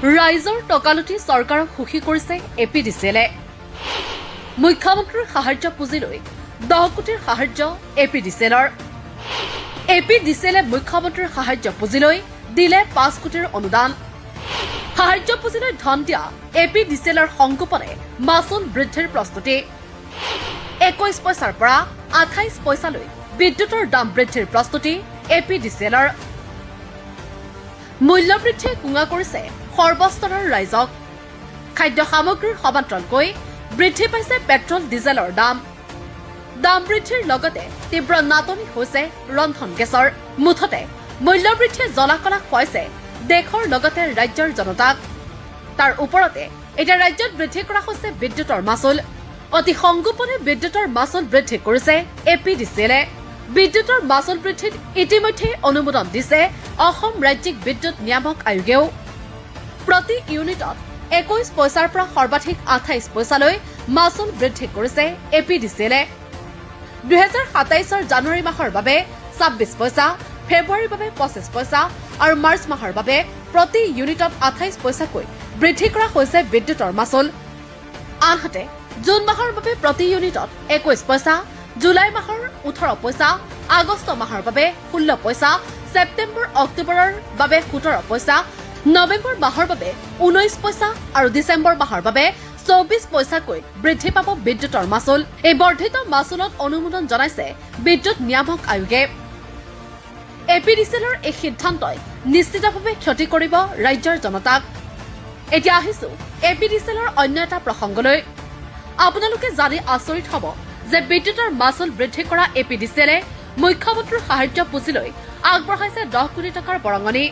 ৰাইজৰ টকালুটি চৰকাৰক সুখী কৰিছে APDCL-এ। মুখ্যমন্ত্ৰীৰ সাহায্য পুঁজি লৈ 10 কোটিৰ সাহায্য APDCL-ৰ। APDCL-এ মুখ্যমন্ত্ৰীৰ সাহায্য পুঁজি লৈ দিলে 5 কোটিৰ অনুদান। সাহায্য পুঁজি লৈ ধন দিয়া APDCL-ৰ সংগোপনে মাচুল বৃদ্ধিৰ প্ৰস্তুতি। 21 পইচাৰ পৰা 28 পইচালৈ বিদ্যুতৰ দাম বৃদ্ধিৰ প্ৰস্তুতি APDCL-ৰ। মূল্যবৃদ্ধিয়ে কুঙা কৰিছে সৰ্বস্তৰৰ ৰাইজক। খাদ্য সামগ্ৰীৰ সমান্তৰালকৈ বৃদ্ধি পাইছে পেট্ৰল ডিজেলৰ দাম। দাম বৃদ্ধিৰ লগতে তীব্ৰ নাটনি হৈছে ৰন্ধন গেছৰ। মুঠতে মূল্যবৃদ্ধিয়ে জলাকলা খুৱাইছে দেশৰ লগতে ৰাজ্যৰ জনতাক। তাৰ ওপৰতে এতিয়া ৰাজ্যত বৃদ্ধি কৰা হৈছে বিদ্যুতৰ মাচুল। অতি সংগোপনে বিদ্যুতৰ মাচুল বৃদ্ধি কৰিছে APDCL-এ। বিদ্যুতৰ মাচুল বৃদ্ধিত ইতিমধ্যে অনুমোদন দিছে অসম ৰাজ্যিক বিদ্যুৎ নিয়ামক আয়োগেও। প্ৰতি ইউনিটত 21 পইচাৰ পৰা সৰ্বাধিক 28 পইচালৈ মাচুল বৃদ্ধি কৰিছে APDCL-এ। 2027 জানুৱাৰী মাহৰ বাবে 26 পইচা, ফেব্ৰুৱাৰীৰ বাবে 25 পইচা আৰু মাৰ্চ মাহৰ বাবে প্ৰতি ইউনিটত 28 পইচাকৈ বৃদ্ধি কৰা হৈছে বিদ্যুতৰ মাচুল। আনহাতে জুন মাহৰ বাবে প্ৰতি ইউনিটত 21 পইচা, জুলাই মাহৰ 18 পইচা, আগষ্ট মাহৰ বাবে 16 পইচা, ছেপ্টেম্বৰ অক্টোবৰৰ বাবে 17 পইচা, নৱেম্বৰ মাহৰ বাবে 19 পইচা আৰু ডিচেম্বৰ মাহৰ বাবে 24 পইচাকৈ বৃদ্ধি পাব বিদ্যুতৰ মাচুল। এই বৰ্ধিত মাচুলত অনুমোদন জনাইছে বিদ্যুৎ নিয়ামক আয়োগে। APDCL-ৰ এই সিদ্ধান্তই নিশ্চিতভাৱে ক্ষতি কৰিব ৰাজ্যৰ জনতাক। এতিয়া আহিছো APDCL-ৰ অন্য এটা প্ৰসংগলৈ। আপোনালোকে জানি আচৰিত হ'ব যে বিদ্যুতৰ মাচুল বৃদ্ধি কৰা APDCL-এ মুখ্যমন্ত্ৰীৰ সাহায্য পুঁজি লৈ আগবঢ়াইছে 10 কোটি টকাৰ বৰঙণি।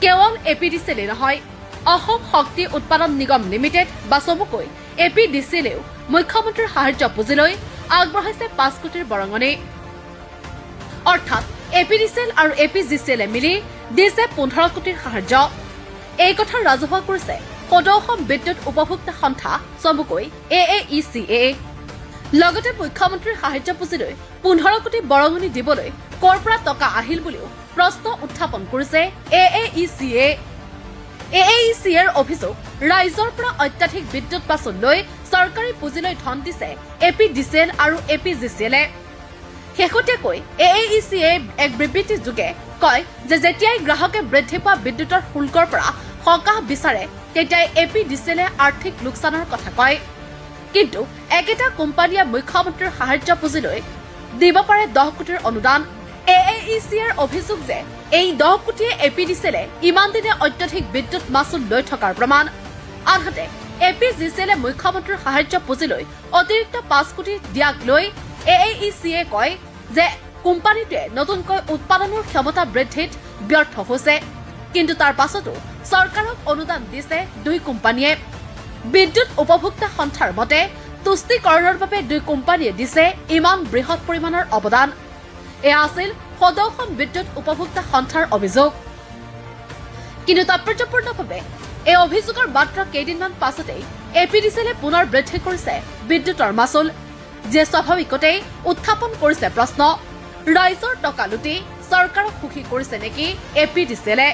কেৱল APDCL-এ নহয়, অসম শক্তি উৎপাদন নিগম লিমিটেড বা চমুকৈ APDCL-এও মুখ্যমন্ত্ৰীৰ সাহায্য পুঁজি লৈ আগবঢ়াইছে 5 কোটিৰ বৰঙণি। অৰ্থাৎ APDCL আৰু APGCL-এ মিলি দিছে 15 কোটিৰ সাহায্য। এই কথা ৰাজহুৱা কৰিছে সদৌ অসম বিদ্যুৎ উপভোক্তা সন্থা চমুকৈ AAECA। লগতে মুখ্যমন্ত্ৰীৰ সাহায্য পুঁজি লৈ 15 কোটি বৰঙণি দিবলৈ কৰ পৰা টকা আহিল বুলিও প্ৰশ্ন উত্থাপন কৰিছে AAECA। AAECA-ৰ অভিযোগ, ৰাইজৰ পৰা অত্যাধিক বিদ্যুৎ মাচুল লৈ চৰকাৰী পুঁজিলৈ ধন দিছে APDCL আৰু APGCL-এ। শেহতীয়াকৈ AAECA এক বিবৃতি যোগে কয় যে যেতিয়াই গ্ৰাহকে বৃদ্ধি পোৱা বিদ্যুতৰ শুল্কৰ পৰা সকাহ বিচাৰে তেতিয়াই APDCL-এ আৰ্থিক লোকচানৰ কথা কয়। কিন্তু একেটা কোম্পানীয়ে মুখ্যমন্ত্ৰীৰ সাহায্য পুঁজি লৈ দিব পাৰে 10 কোটিৰ অনুদান। AAECA-ৰ অভিযোগ যে এই 10 কোটিয়ে APDCL-এ ইমান দিনে অত্যাধিক বিদ্যুৎ মাচুল লৈ থকাৰ প্ৰমাণ। আনহাতে APGCL-এ মুখ্যমন্ত্ৰীৰ সাহায্য পুঁজি লৈ অতিৰিক্ত 5 কোটি দিয়াক লৈ AAECA কয় যে কোম্পানীটোৱে নতুনকৈ উৎপাদনৰ ক্ষমতা বৃদ্ধিত ব্যৰ্থ হৈছে। কিন্তু তাৰ পাছতো চৰকাৰক অনুদান দিছে 2 কোম্পানীয়ে। বিদ্যুৎ উপভোক্তা সন্থাৰ মতে তুষ্টিকৰণৰ বাবে 2 কোম্পানীয়ে দিছে ইমান বৃহৎ পৰিমাণৰ অৱদান। এয়া আছিল সদৌ অসম বিদ্যুৎ উপভোক্তা সন্থাৰ অভিযোগ। কিন্তু তাৎপৰ্যপূৰ্ণভাৱে এই অভিযোগৰ মাত্ৰ কেইদিনমান পাছতেই APDCL-এ পুনৰ বৃদ্ধি কৰিছে বিদ্যুতৰ মাচুল, যিয়ে স্বাভাৱিকতেই উত্থাপন কৰিছে প্ৰশ্ন, ৰাইজৰ টকা লুটি চৰকাৰক সুখী কৰিছে নেকি APDCL-এ?